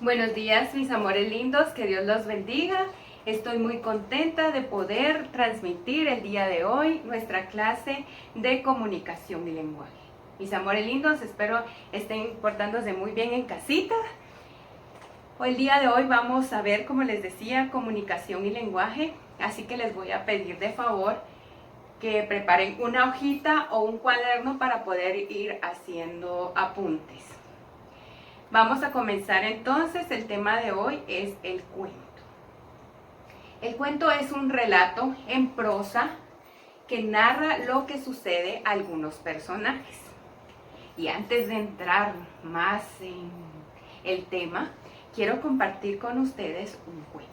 Buenos días, mis amores lindos, que Dios los bendiga. Estoy muy contenta de poder transmitir el día de hoy nuestra clase de comunicación y lenguaje. Mis amores lindos, espero estén portándose muy bien en casita. El día de hoy vamos a ver, como les decía, comunicación y lenguaje, así que les voy a pedir de favor que preparen una hojita o un cuaderno para poder ir haciendo apuntes. Vamos a comenzar entonces. El tema de hoy es el cuento. El cuento es un relato en prosa que narra lo que sucede a algunos personajes. Y antes de entrar más en el tema, quiero compartir con ustedes un cuento.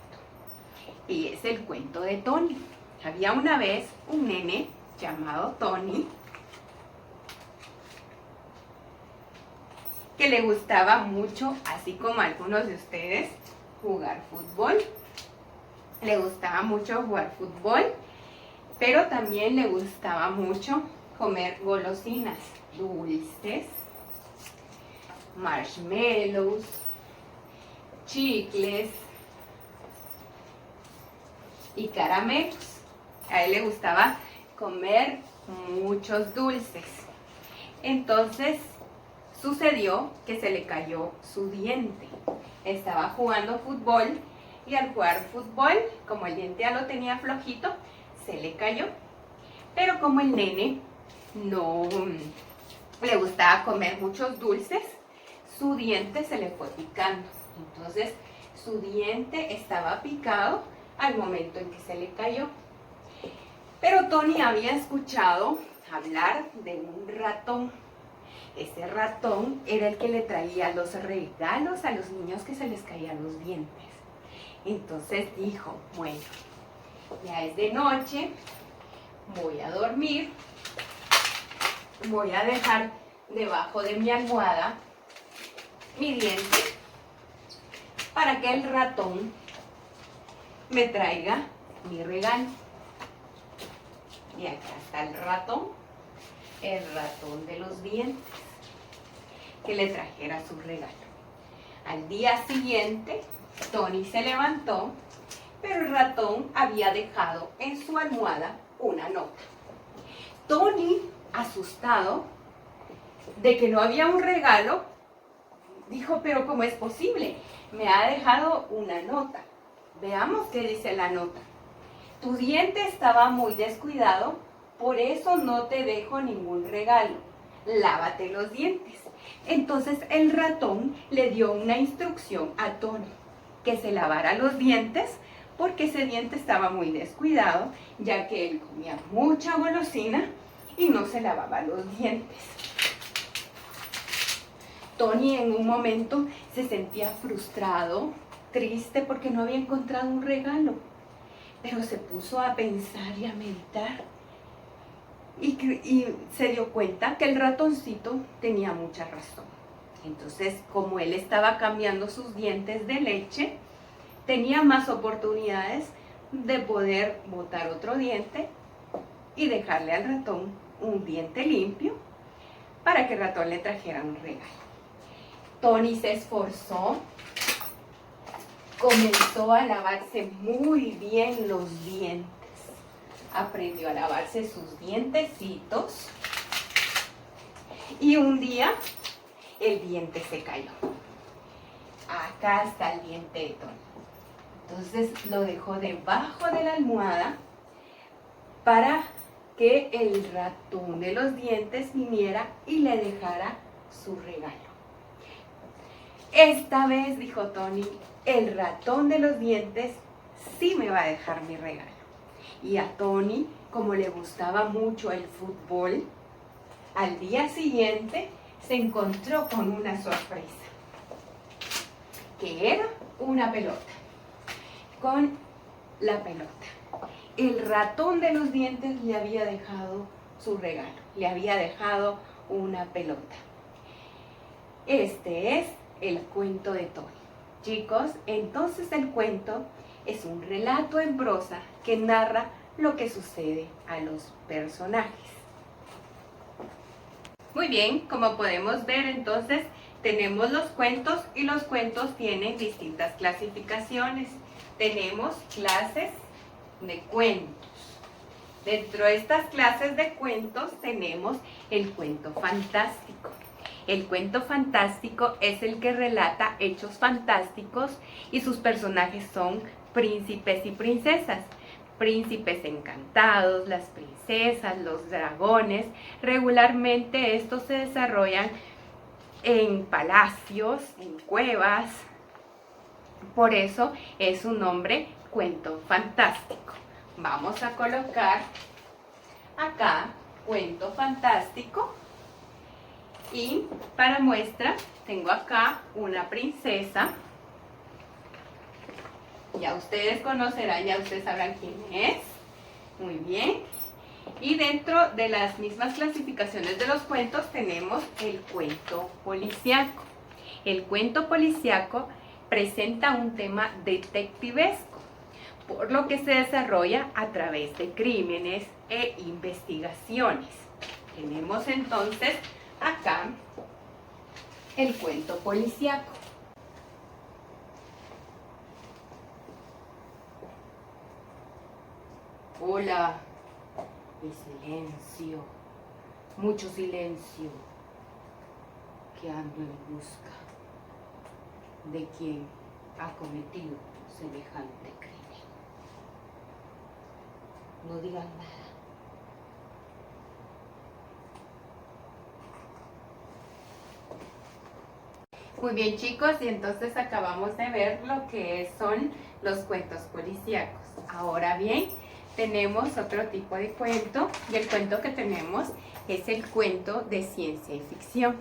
Y es el cuento de Tony. Había una vez un nene llamado Tony que le gustaba mucho, así como a algunos de ustedes, jugar fútbol. Le gustaba mucho jugar fútbol, pero también le gustaba mucho comer golosinas, dulces, marshmallows, chicles y caramelos. A él le gustaba comer muchos dulces. Entonces sucedió que se le cayó su diente. Estaba jugando fútbol y al jugar fútbol, como el diente ya lo tenía flojito, se le cayó. Pero como el nene no le gustaba comer muchos dulces, su diente se le fue picando. Entonces su diente estaba picado al momento en que se le cayó. Pero Tony había escuchado hablar de un ratón. Ese ratón era el que le traía los regalos a los niños que se les caían los dientes. Entonces dijo, bueno, ya es de noche, voy a dormir, voy a dejar debajo de mi almohada mi diente para que el ratón me traiga mi regalo. Y acá está el ratón de los dientes, que le trajera su regalo. Al día siguiente, Tony se levantó, pero el ratón había dejado en su almohada una nota. Tony, asustado de que no había un regalo, dijo, pero ¿cómo es posible? Me ha dejado una nota. Veamos qué dice la nota. Tu diente estaba muy descuidado, por eso no te dejo ningún regalo. Lávate los dientes. Entonces el ratón le dio una instrucción a Tony, que se lavara los dientes, porque ese diente estaba muy descuidado, ya que él comía mucha golosina y no se lavaba los dientes. Tony en un momento se sentía frustrado, triste, porque no había encontrado un regalo, pero se puso a pensar y a meditar. Y se dio cuenta que el ratoncito tenía mucha razón. Entonces, como él estaba cambiando sus dientes de leche, tenía más oportunidades de poder botar otro diente y dejarle al ratón un diente limpio para que el ratón le trajera un regalo. Tony se esforzó, comenzó a lavarse muy bien los dientes. Aprendió a lavarse sus dientecitos y un día el diente se cayó. Acá está el diente de Tony. Entonces lo dejó debajo de la almohada para que el ratón de los dientes viniera y le dejara su regalo. Esta vez, dijo Tony, el ratón de los dientes sí me va a dejar mi regalo. Y a Tony, como le gustaba mucho el fútbol, al día siguiente se encontró con una sorpresa, que era una pelota. Con la pelota, el ratón de los dientes le había dejado su regalo, le había dejado una pelota. Este es el cuento de Tony. Chicos, entonces el cuento es un relato en prosa que narra lo que sucede a los personajes. Muy bien, como podemos ver entonces, Tenemos los cuentos y los cuentos tienen distintas clasificaciones. Tenemos clases de cuentos. Dentro de estas clases de cuentos tenemos el cuento fantástico. El cuento fantástico es el que relata hechos fantásticos y sus personajes son príncipes y princesas. Príncipes encantados, las princesas, los dragones. Regularmente estos se desarrollan en palacios, en cuevas. Por eso es su nombre cuento fantástico. Vamos a colocar acá cuento fantástico. Y para muestra tengo acá una princesa. Ya ustedes conocerán, ya ustedes sabrán quién es. Muy bien. Y dentro de las mismas clasificaciones de los cuentos tenemos el cuento policíaco. El cuento policíaco presenta un tema detectivesco, por lo que se desarrolla a través de crímenes e investigaciones. Tenemos entonces acá el cuento policíaco. Hola, el silencio, mucho silencio, que ando en busca de quien ha cometido semejante crimen. No digan nada. Muy bien, chicos, y entonces acabamos de ver lo que son los cuentos policíacos. Ahora bien, tenemos otro tipo de cuento, y el cuento que tenemos es el cuento de ciencia y ficción.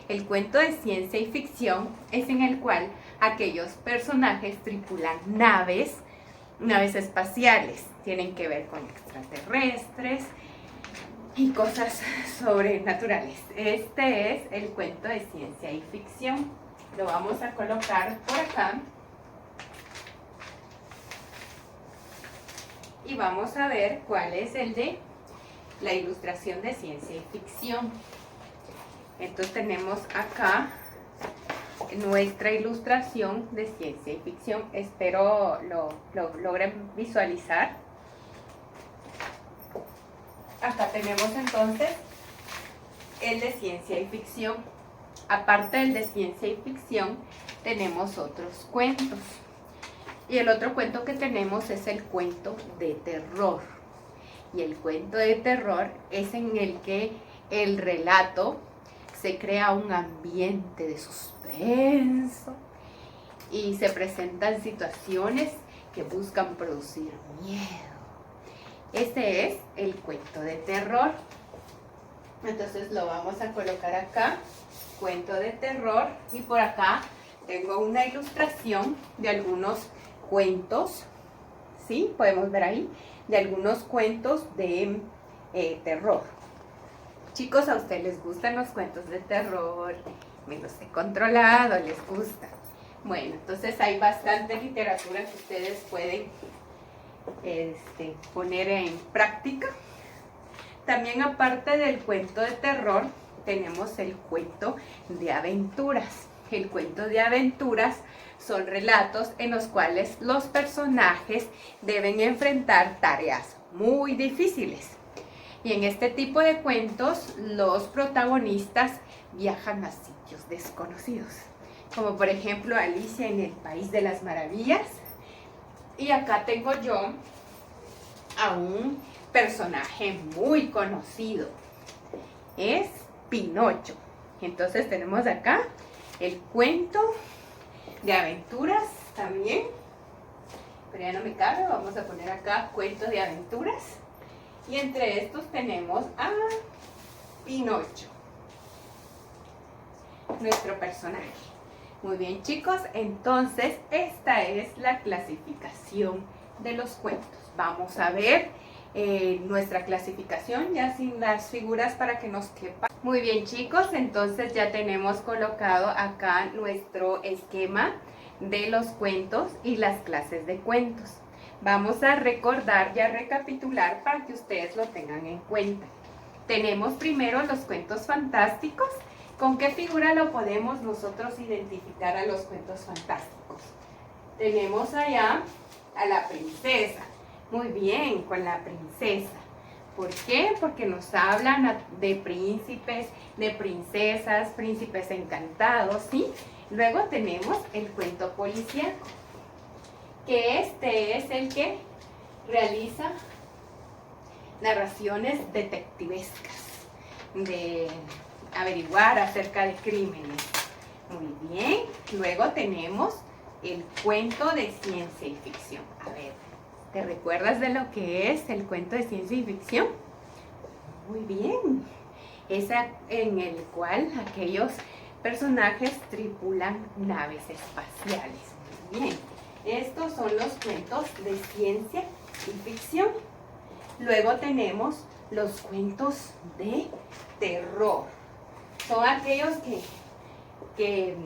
El cuento de ciencia y ficción es en el cual aquellos personajes tripulan naves espaciales, tienen que ver con extraterrestres y cosas sobrenaturales. Este es el cuento de ciencia y ficción. Lo vamos a colocar por acá. Y vamos a ver cuál es el de la ilustración de ciencia y ficción. Entonces tenemos acá nuestra ilustración de ciencia y ficción. Espero lo logren visualizar. Acá tenemos entonces el de ciencia y ficción. Aparte del de ciencia y ficción, tenemos otros cuentos. Y el otro cuento que tenemos es el cuento de terror. Y el cuento de terror es en el que el relato se crea un ambiente de suspenso y se presentan situaciones que buscan producir miedo. Este es el cuento de terror. Entonces lo vamos a colocar acá, cuento de terror, y por acá tengo una ilustración de algunos cuentos, ¿sí? Podemos ver ahí, de algunos cuentos de terror. Chicos, ¿a ustedes les gustan los cuentos de terror? Me los he controlado, ¿les gusta? Bueno, entonces hay bastante literatura que ustedes pueden poner en práctica. También, aparte del cuento de terror, tenemos el cuento de aventuras. El cuento de aventuras son relatos en los cuales los personajes deben enfrentar tareas muy difíciles. Y en este tipo de cuentos, los protagonistas viajan a sitios desconocidos, como por ejemplo Alicia en el País de las Maravillas. Y acá tengo yo a un personaje muy conocido, es Pinocho. Entonces tenemos acá el cuento de aventuras también, pero ya no me cabe, vamos a poner acá cuento de aventuras. Y entre estos tenemos a Pinocho, nuestro personaje. Muy bien, chicos, entonces esta es la clasificación de los cuentos. Vamos a ver nuestra clasificación ya sin las figuras para que nos quepa. Muy bien, chicos, entonces ya tenemos colocado acá nuestro esquema de los cuentos y las clases de cuentos. Vamos a recordar y a recapitular para que ustedes lo tengan en cuenta. Tenemos primero los cuentos fantásticos, ¿Con qué figura lo podemos nosotros identificar a los cuentos fantásticos? Tenemos allá a la princesa. Muy bien, con la princesa. ¿Por qué? Porque nos hablan de príncipes, de princesas, príncipes encantados, ¿sí? Luego tenemos el cuento policíaco, que este es el que realiza narraciones detectivescas, de averiguar acerca de crímenes. Muy bien, luego tenemos el cuento de ciencia y ficción. A ver, ¿te recuerdas de lo que es el cuento de ciencia y ficción? Muy bien, es en el cual aquellos personajes tripulan naves espaciales. Muy bien, estos son los cuentos de ciencia y ficción. Luego tenemos los cuentos de terror. Son aquellos que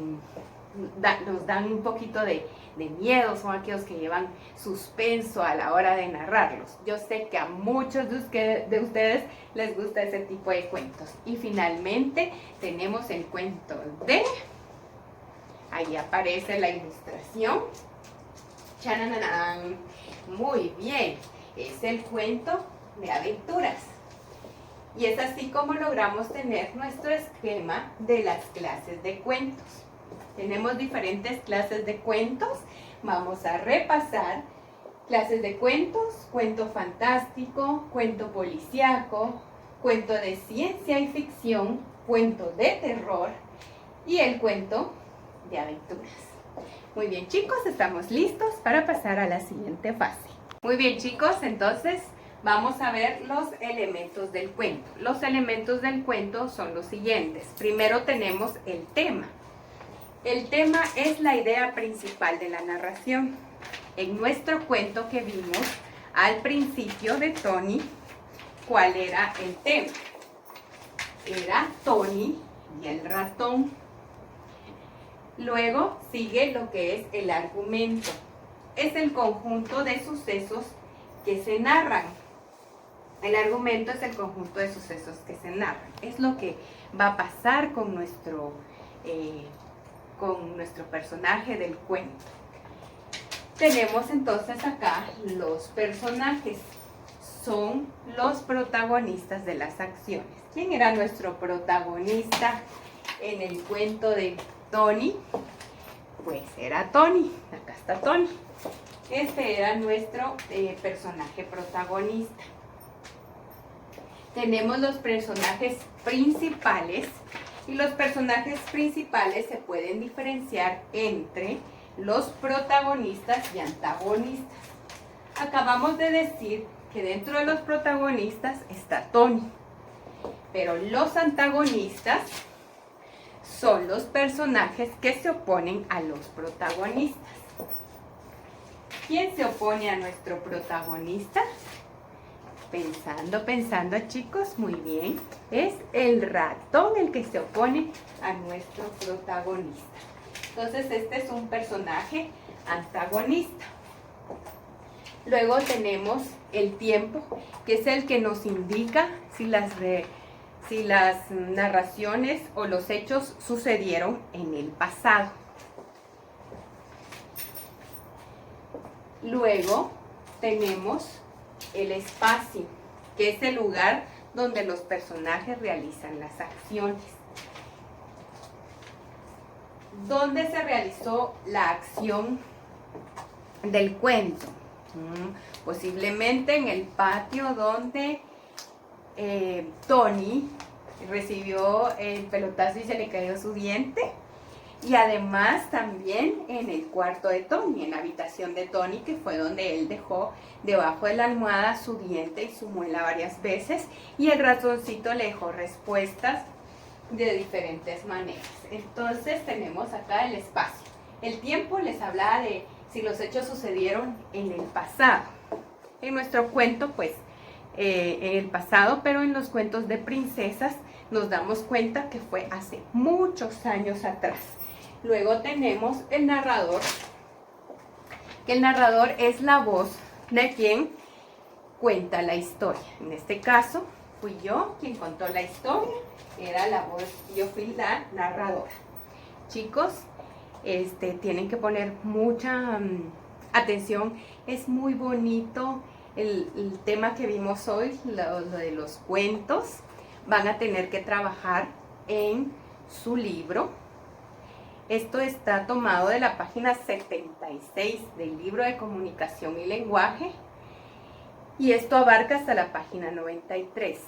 nos dan un poquito de miedo, son aquellos que llevan suspenso a la hora de narrarlos. Yo sé que a muchos de ustedes les gusta ese tipo de cuentos. Y finalmente tenemos el cuento de... Ahí aparece la ilustración. ¡Chananán! Muy bien, es el cuento de aventuras. Y es así como logramos tener nuestro esquema de las clases de cuentos. Tenemos diferentes clases de cuentos. Vamos a repasar clases de cuentos: cuento fantástico, cuento policíaco, cuento de ciencia y ficción, cuento de terror y el cuento de aventuras. Muy bien, chicos, estamos listos para pasar a la siguiente fase. Muy bien, chicos, entonces vamos a ver los elementos del cuento. Los elementos del cuento son los siguientes. Primero tenemos el tema. El tema es la idea principal de la narración. En nuestro cuento que vimos al principio de Tony, ¿cuál era el tema? Era Tony y el ratón. Luego sigue lo que es el argumento. Es el conjunto de sucesos que se narran. El argumento es el conjunto de sucesos que se narran. Es lo que va a pasar con nuestro personaje del cuento. Tenemos entonces acá los personajes. Son los protagonistas de las acciones. ¿Quién era nuestro protagonista en el cuento de Tony? Pues era Tony. Acá está Tony. Este era nuestro personaje protagonista. Tenemos los personajes principales, y los personajes principales se pueden diferenciar entre los protagonistas y antagonistas. Acabamos de decir que dentro de los protagonistas está Tony, pero los antagonistas son los personajes que se oponen a los protagonistas. ¿Quién se opone a nuestro protagonista? Pensando, chicos, muy bien. Es el ratón el que se opone a nuestro protagonista. Entonces, este es un personaje antagonista. Luego tenemos el tiempo, que es el que nos indica si las narraciones o los hechos sucedieron en el pasado. Luego tenemos el espacio, que es el lugar donde los personajes realizan las acciones. ¿Dónde se realizó la acción del cuento? Posiblemente en el patio donde Tony recibió el pelotazo y se le cayó su diente. Y además también en el cuarto de Tony, en la habitación de Tony, que fue donde él dejó debajo de la almohada su diente y su muela varias veces, y el ratoncito le dejó respuestas de diferentes maneras. Entonces tenemos acá el espacio. El tiempo les hablaba de si los hechos sucedieron en el pasado. En nuestro cuento, pues, en el pasado, pero en los cuentos de princesas nos damos cuenta que fue hace muchos años atrás. Luego tenemos el narrador, que el narrador es la voz de quien cuenta la historia. En este caso, fui yo quien contó la historia, era la voz, yo fui la narradora. Chicos, tienen que poner mucha atención, es muy bonito el tema que vimos hoy, lo de los cuentos. Van a tener que trabajar en su libro. Esto está tomado de la página 76 del libro de comunicación y lenguaje y esto abarca hasta la página 93.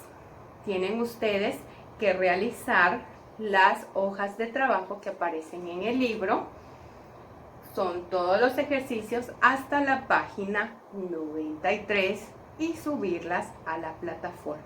Tienen ustedes que realizar las hojas de trabajo que aparecen en el libro. Son todos los ejercicios hasta la página 93 y subirlas a la plataforma.